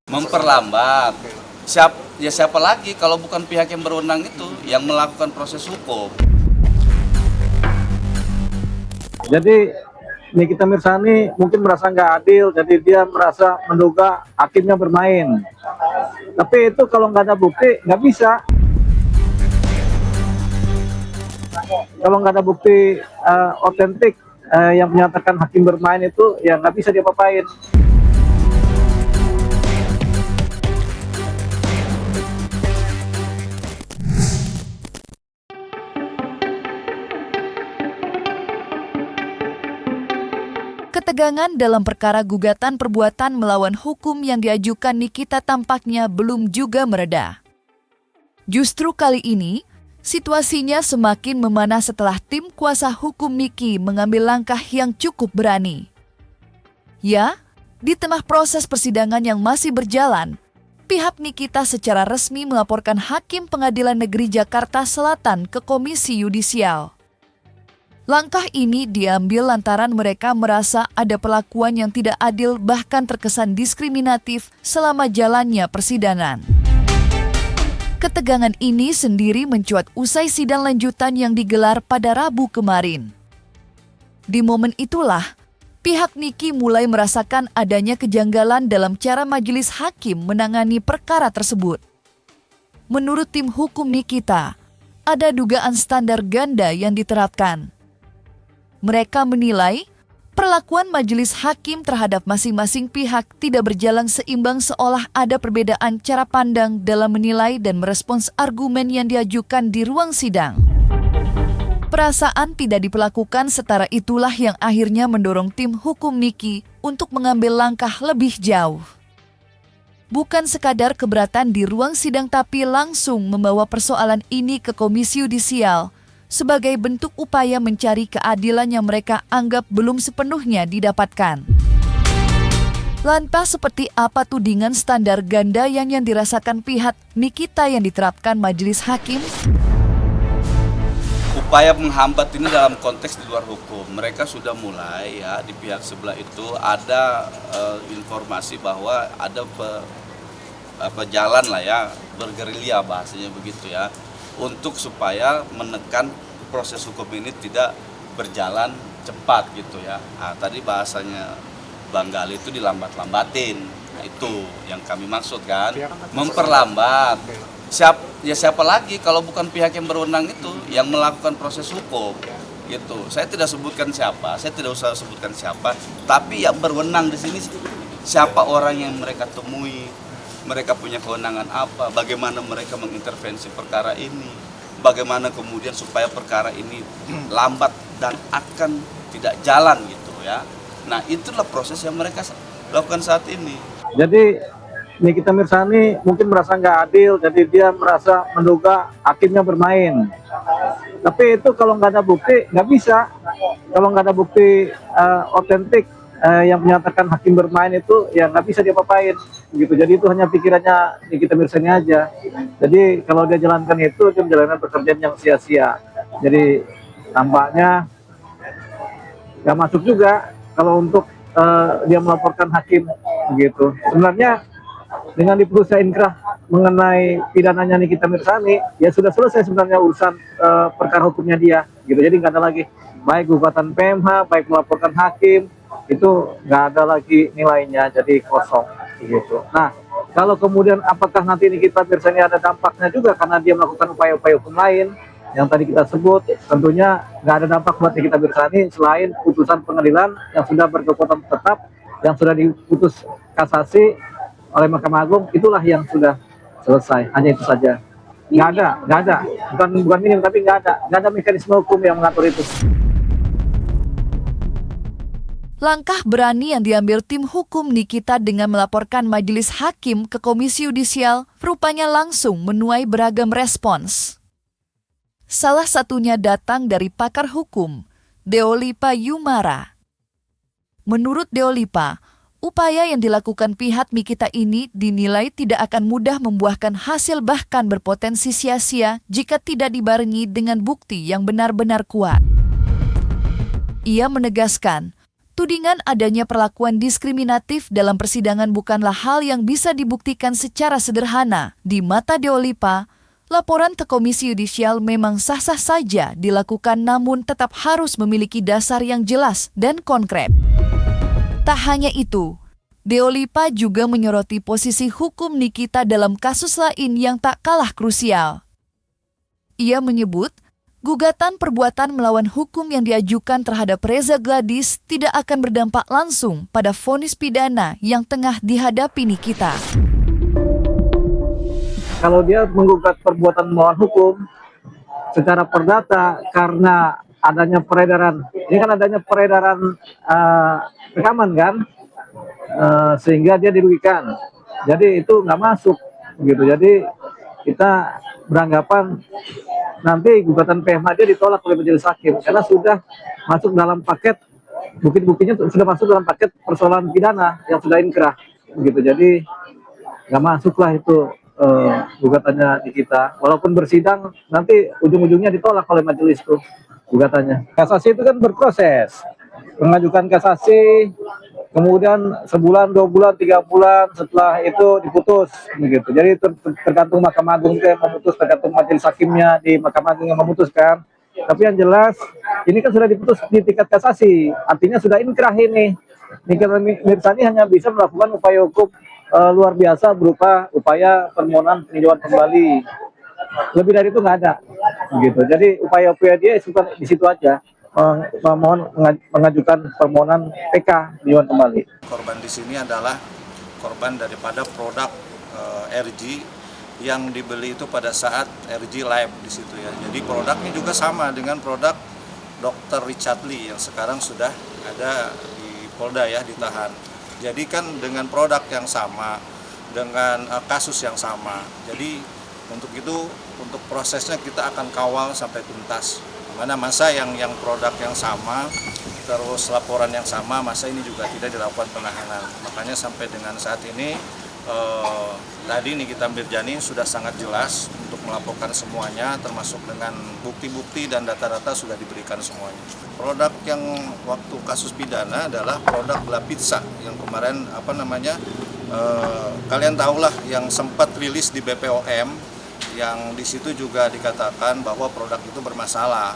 Memperlambat. Siapa lagi kalau bukan pihak yang berwenang itu yang melakukan proses hukum. Jadi Nikita Mirzani mungkin merasa nggak adil, jadi dia merasa menduga hakimnya bermain. Tapi itu kalau nggak ada bukti nggak bisa. Kalau nggak ada bukti otentik yang menyatakan hakim bermain itu, ya nggak bisa diapa-apain. Ketegangan dalam perkara gugatan perbuatan melawan hukum yang diajukan Nikita tampaknya belum juga mereda. Justru kali ini, situasinya semakin memanas setelah tim kuasa hukum Niki mengambil langkah yang cukup berani. Ya, di tengah proses persidangan yang masih berjalan, pihak Nikita secara resmi melaporkan Hakim Pengadilan Negeri Jakarta Selatan ke Komisi Yudisial. Langkah ini diambil lantaran mereka merasa ada perlakuan yang tidak adil bahkan terkesan diskriminatif selama jalannya persidangan. Ketegangan ini sendiri mencuat usai sidang lanjutan yang digelar pada Rabu kemarin. Di momen itulah, pihak Niki mulai merasakan adanya kejanggalan dalam cara majelis hakim menangani perkara tersebut. Menurut tim hukum Nikita, ada dugaan standar ganda yang diterapkan. Mereka menilai perlakuan majelis hakim terhadap masing-masing pihak tidak berjalan seimbang seolah ada perbedaan cara pandang dalam menilai dan merespons argumen yang diajukan di ruang sidang. Perasaan tidak diperlakukan setara itulah yang akhirnya mendorong tim hukum Niki untuk mengambil langkah lebih jauh. Bukan sekadar keberatan di ruang sidang tapi langsung membawa persoalan ini ke Komisi Yudisial sebagai bentuk upaya mencari keadilan yang mereka anggap belum sepenuhnya didapatkan. Lantas seperti apa tudingan standar ganda yang dirasakan pihak Nikita yang diterapkan majelis hakim? Upaya menghambat ini dalam konteks di luar hukum. Mereka sudah mulai ya di pihak sebelah itu ada informasi bahwa ada jalan lah ya, bergerilya bahasanya begitu ya, untuk supaya menekan proses hukum ini tidak berjalan cepat gitu ya. Nah, tadi bahasanya Bang Gali itu dilambat-lambatin. Nah, itu yang kami maksud kan, memperlambat. Siapa lagi kalau bukan pihak yang berwenang itu yang melakukan proses hukum gitu. Saya tidak sebutkan siapa, saya tidak usah sebutkan siapa, tapi yang berwenang di sini siapa orang yang mereka temui, mereka punya kewenangan apa, bagaimana mereka mengintervensi perkara ini, bagaimana kemudian supaya perkara ini lambat dan akan tidak jalan gitu ya. Nah, itulah proses yang mereka lakukan saat ini. Jadi Nikita Mirzani mungkin merasa nggak adil, jadi dia merasa menduga hakimnya bermain. Tapi itu kalau nggak ada bukti nggak bisa. Kalau nggak ada bukti otentik yang menyatakan hakim bermain itu, ya nggak bisa diapa-apain gitu. Jadi itu hanya pikirannya Nikita Mirzani aja. Jadi kalau dia jalankan itu, dia menjalankan pekerjaan yang sia-sia. Jadi tampaknya nggak masuk juga kalau untuk dia melaporkan hakim begitu. Sebenarnya dengan diputuskan inkrah mengenai pidananya Nikita Mirzani, ya sudah selesai sebenarnya urusan perkara hukumnya dia gitu. Jadi nggak ada lagi baik gugatan PMH, baik melaporkan hakim, itu nggak ada lagi nilainya, jadi kosong gitu. Nah, kalau kemudian apakah nanti Nikita Mirzani ada dampaknya juga karena dia melakukan upaya-upaya hukum lain yang tadi kita sebut, tentunya nggak ada dampak buat Nikita Mirzani selain putusan pengadilan yang sudah berkekuatan tetap, yang sudah diputus kasasi oleh Mahkamah Agung, itulah yang sudah selesai. Hanya itu saja. Nggak ada. Bukan minim, tapi nggak ada mekanisme hukum yang mengatur itu. Langkah berani yang diambil tim hukum Nikita dengan melaporkan majelis hakim ke Komisi Yudisial rupanya langsung menuai beragam respons. Salah satunya datang dari pakar hukum, Deolipa Yumara. Menurut Deolipa, upaya yang dilakukan pihak Nikita ini dinilai tidak akan mudah membuahkan hasil, bahkan berpotensi sia-sia jika tidak dibarengi dengan bukti yang benar-benar kuat. Ia menegaskan, Tudingan adanya perlakuan diskriminatif dalam persidangan bukanlah hal yang bisa dibuktikan secara sederhana. Di mata Deolipa, laporan ke Komisi Yudisial memang sah-sah saja dilakukan namun tetap harus memiliki dasar yang jelas dan konkret. Tak hanya itu, Deolipa juga menyoroti posisi hukum Nikita dalam kasus lain yang tak kalah krusial. Ia menyebut, gugatan perbuatan melawan hukum yang diajukan terhadap Reza Gladys tidak akan berdampak langsung pada vonis pidana yang tengah dihadapi Nikita. Kalau dia menggugat perbuatan melawan hukum secara perdata karena adanya peredaran, ini kan adanya peredaran rekaman kan, sehingga dia dirugikan. Jadi itu nggak masuk, gitu. Jadi kita beranggapan nanti gugatan PMH dia ditolak oleh majelis hakim karena sudah masuk dalam paket, bukti-buktinya sudah masuk dalam paket persoalan pidana yang sudah inkrah, begitu. Jadi nggak masuklah itu gugatannya di kita, walaupun bersidang nanti ujung-ujungnya ditolak oleh majelis tuh gugatannya. Kasasi itu kan berproses, mengajukan kasasi, kemudian sebulan, 2 bulan, 3 bulan setelah itu diputus, begitu. Jadi tergantung Mahkamah Agung yang memutus, tergantung majelis hakimnya di Mahkamah Agung yang memutuskan. Tapi yang jelas ini kan sudah diputus di tingkat kasasi, artinya sudah inkrah ini. Nikita Mirzani hanya bisa melakukan upaya hukum luar biasa berupa upaya permohonan peninjauan kembali. Lebih dari itu nggak ada, begitu. Jadi upaya-upaya dia di situ aja. Mengajukan permohonan PK peninjauan kembali. Korban di sini adalah korban daripada produk RG yang dibeli itu pada saat RG live di situ ya. Jadi produknya juga sama dengan produk Dr. Richard Lee yang sekarang sudah ada di Polda ya, ditahan. Jadi kan dengan produk yang sama, dengan kasus yang sama. Jadi untuk itu, untuk prosesnya kita akan kawal sampai tuntas. Mana masa yang produk yang sama, terus laporan yang sama, masa ini juga tidak dilakukan penahanan. Makanya sampai dengan saat ini, tadi Nikita Mirzani sudah sangat jelas untuk melaporkan semuanya, termasuk dengan bukti-bukti dan data-data sudah diberikan semuanya. Produk yang waktu kasus pidana adalah produk La Pizza yang kemarin kalian tahulah yang sempat rilis di BPOM, yang di situ juga dikatakan bahwa produk itu bermasalah,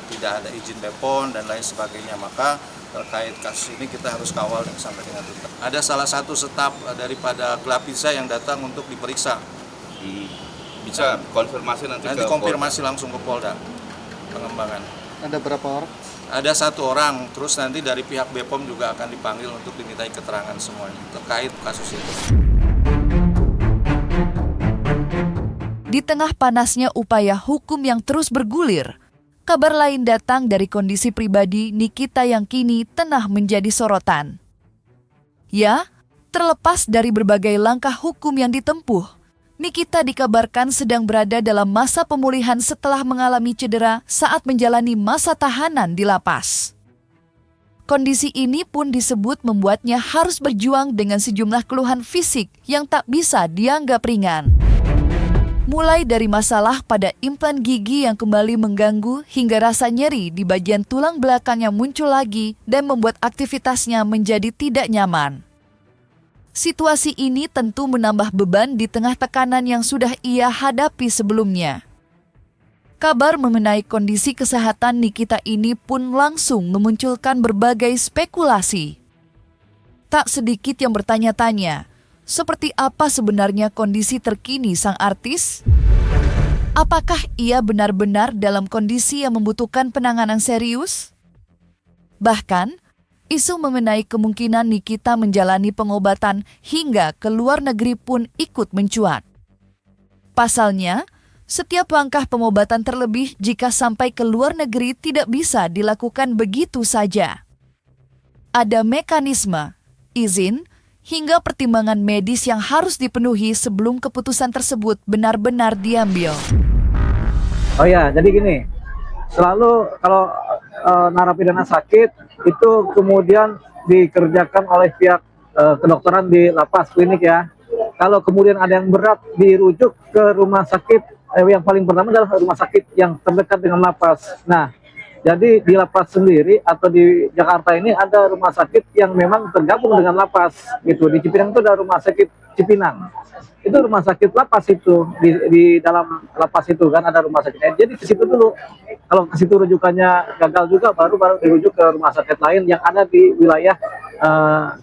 tidak ada izin BPOM dan lain sebagainya. Maka terkait kasus ini kita harus kawal sampai dengan tuntas. Ada salah satu staf daripada La Pizza yang datang untuk diperiksa. Bisa konfirmasi nanti konfirmasi langsung ke Polda Pengembangan. Ada berapa orang? Ada 1 orang, terus nanti dari pihak BPOM juga akan dipanggil untuk dimintai keterangan semuanya terkait kasus itu. Di tengah panasnya upaya hukum yang terus bergulir, kabar lain datang dari kondisi pribadi Nikita yang kini tengah menjadi sorotan. Ya, terlepas dari berbagai langkah hukum yang ditempuh, Nikita dikabarkan sedang berada dalam masa pemulihan setelah mengalami cedera saat menjalani masa tahanan di lapas. Kondisi ini pun disebut membuatnya harus berjuang dengan sejumlah keluhan fisik yang tak bisa dianggap ringan. Mulai dari masalah pada implan gigi yang kembali mengganggu hingga rasa nyeri di bagian tulang belakang yang muncul lagi dan membuat aktivitasnya menjadi tidak nyaman. Situasi ini tentu menambah beban di tengah tekanan yang sudah ia hadapi sebelumnya. Kabar mengenai kondisi kesehatan Nikita ini pun langsung memunculkan berbagai spekulasi. Tak sedikit yang bertanya-tanya, seperti apa sebenarnya kondisi terkini sang artis? Apakah ia benar-benar dalam kondisi yang membutuhkan penanganan serius? Bahkan, isu mengenai kemungkinan Nikita menjalani pengobatan hingga ke luar negeri pun ikut mencuat. Pasalnya, setiap langkah pengobatan terlebih jika sampai ke luar negeri tidak bisa dilakukan begitu saja. Ada mekanisme, izin, hingga pertimbangan medis yang harus dipenuhi sebelum keputusan tersebut benar-benar diambil. Oh ya, jadi gini, selalu kalau narapidana sakit itu kemudian dikerjakan oleh pihak kedokteran di lapas klinik ya. Kalau kemudian ada yang berat dirujuk ke rumah sakit, yang paling pertama adalah rumah sakit yang terdekat dengan lapas. Nah, Jadi di lapas sendiri atau di Jakarta ini ada rumah sakit yang memang tergabung dengan lapas gitu. Di Cipinang itu ada rumah sakit Cipinang. Itu rumah sakit lapas itu di dalam lapas itu kan ada rumah sakitnya. Jadi ke situ dulu. Kalau ke situ rujukannya gagal juga baru dirujuk ke rumah sakit lain yang ada di wilayah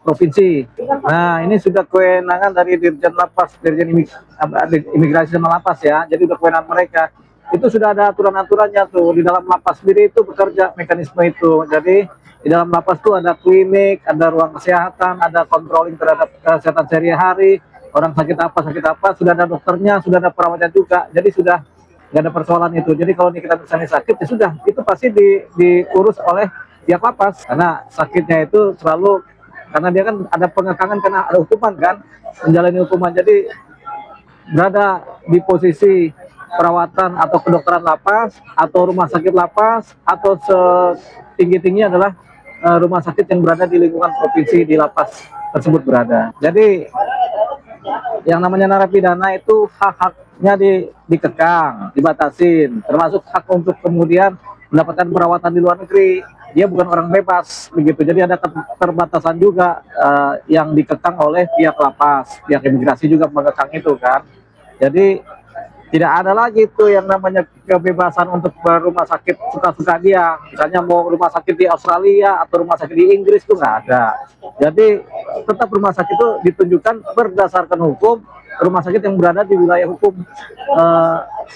provinsi. Nah, ini sudah kewenangan dari Dirjen Lapas, Dirjen Imigrasi sama Lapas ya. Jadi udah kewenangan mereka. Itu sudah ada aturan-aturannya tuh di dalam lapas sendiri itu bekerja mekanisme itu. Jadi di dalam lapas tuh ada klinik, ada ruang kesehatan, ada controlling terhadap kesehatan sehari-hari, orang sakit apa, sudah ada dokternya, sudah ada perawatnya juga. Jadi sudah nggak ada persoalan itu. Jadi kalau kita misalnya sakit ya sudah, itu pasti diurus oleh pihak lapas karena sakitnya itu selalu karena dia kan ada pengekangan karena ada hukuman kan, menjalani hukuman. Jadi berada di posisi perawatan atau kedokteran lapas atau rumah sakit lapas atau setinggi-tingginya adalah rumah sakit yang berada di lingkungan provinsi di lapas tersebut berada. Jadi yang namanya narapidana itu hak-haknya dikekang, dibatasin, termasuk hak untuk kemudian mendapatkan perawatan di luar negeri. Dia bukan orang bebas begitu. Jadi ada keterbatasan juga yang dikekang oleh pihak lapas, pihak imigrasi juga mengekang itu kan. Jadi tidak ada lagi tuh yang namanya kebebasan untuk ke rumah sakit suka-suka dia. Misalnya mau rumah sakit di Australia atau rumah sakit di Inggris tuh nggak ada. Jadi tetap rumah sakit itu ditunjukkan berdasarkan hukum rumah sakit yang berada di wilayah hukum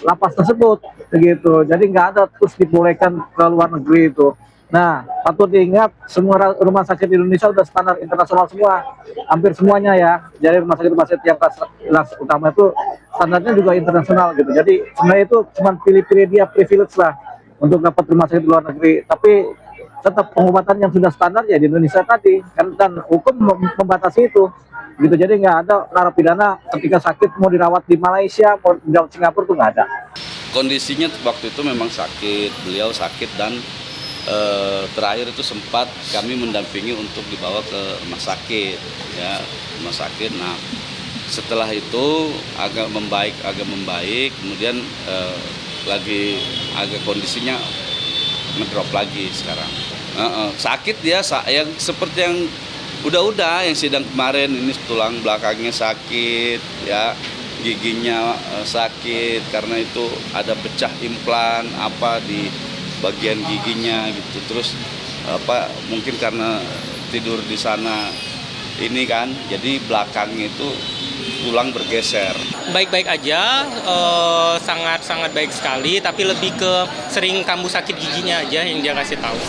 lapas tersebut, begitu. Jadi nggak ada terus dibolehkan ke luar negeri itu. Nah, patut diingat semua rumah sakit di Indonesia udah standar internasional semua, hampir semuanya ya. Jadi rumah sakit yang kelas utama itu standarnya juga internasional gitu. Jadi sebenarnya itu cuma pilih-pilih dia privilege lah untuk dapat rumah sakit di luar negeri. Tapi tetap pengobatan yang sudah standar ya di Indonesia tadi kan, dan hukum membatasi itu gitu. Jadi nggak ada narapidana ketika sakit mau dirawat di Malaysia, mau dirawat Singapura tuh nggak ada. Kondisinya waktu itu memang sakit, beliau sakit dan terakhir itu sempat kami mendampingi untuk dibawa ke rumah sakit ya, rumah sakit. Nah, setelah itu agak membaik, kemudian lagi agak kondisinya ngedrop lagi sekarang. Sakit dia yang seperti yang udah yang sidang kemarin ini, tulang belakangnya sakit ya, giginya sakit karena itu ada pecah implan apa di bagian giginya gitu. Terus mungkin karena tidur di sana ini kan, jadi belakangnya itu tulang bergeser. Baik-baik aja, sangat baik sekali, tapi lebih ke sering kambuh sakit giginya aja yang dia kasih tahu.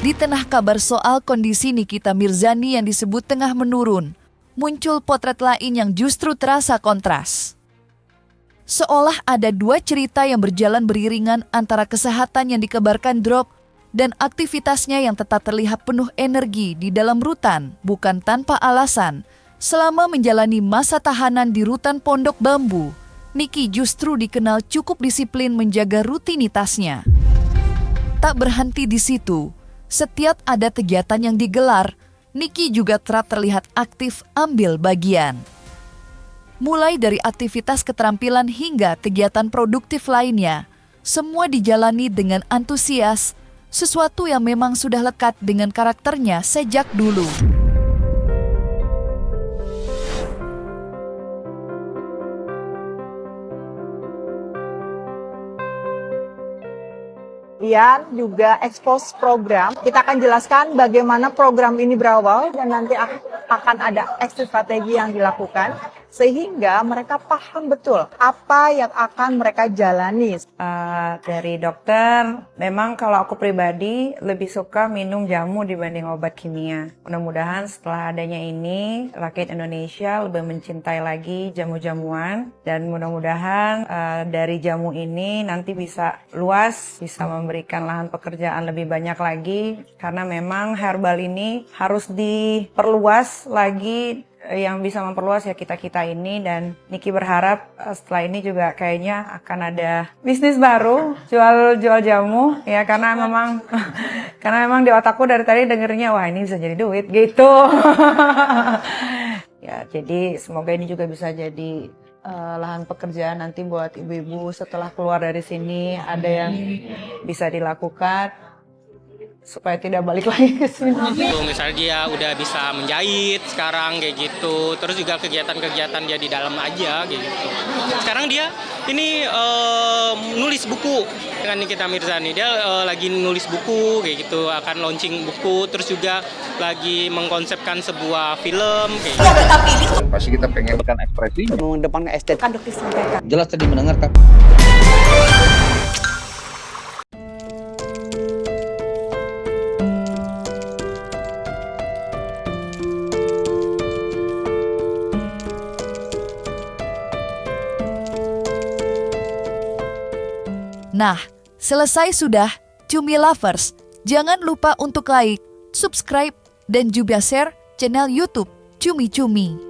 Di tengah kabar soal kondisi Nikita Mirzani yang disebut tengah menurun, muncul potret lain yang justru terasa kontras. Seolah ada dua cerita yang berjalan beriringan antara kesehatan yang dikabarkan drop dan aktivitasnya yang tetap terlihat penuh energi di dalam rutan bukan tanpa alasan. Selama menjalani masa tahanan di rutan Pondok Bambu, Niki justru dikenal cukup disiplin menjaga rutinitasnya. Tak berhenti di situ, setiap ada kegiatan yang digelar, Niki juga kerap terlihat aktif ambil bagian. Mulai dari aktivitas keterampilan hingga kegiatan produktif lainnya, semua dijalani dengan antusias, sesuatu yang memang sudah lekat dengan karakternya sejak dulu. Kemudian juga expose program. Kita akan jelaskan bagaimana program ini berawal dan nanti akan ada exit strategi yang dilakukan sehingga mereka paham betul apa yang akan mereka jalani. Dari dokter, memang kalau aku pribadi lebih suka minum jamu dibanding obat kimia. Mudah-mudahan setelah adanya ini, rakyat Indonesia lebih mencintai lagi jamu-jamuan dan mudah-mudahan dari jamu ini nanti bisa luas, bisa memberikan lahan pekerjaan lebih banyak lagi karena memang herbal ini harus diperluas lagi. Yang bisa memperluas ya kita-kita ini, dan Niki berharap setelah ini juga kayaknya akan ada bisnis baru jual jamu ya, karena memang di otakku dari tadi dengernya wah ini bisa jadi duit gitu. Ya, jadi semoga ini juga bisa jadi lahan pekerjaan nanti buat ibu-ibu setelah keluar dari sini ada yang bisa dilakukan supaya tidak balik lagi ke sini. Misalnya dia udah bisa menjahit sekarang kayak gitu, terus juga kegiatan-kegiatan dia di dalam aja kayak gitu. Sekarang dia ini nulis buku dengan Nikita Mirzani, dia lagi nulis buku kayak gitu, akan launching buku, terus juga lagi mengkonsepkan sebuah film kayak gitu. Pasti kita pengen ekspresinya. Mengedepankan estetika dok disampaikan. Jelas tadi mendengarkan. Nah, selesai sudah, Cumi Lovers. Jangan lupa untuk like, subscribe, dan juga share channel YouTube Cumi Cumi.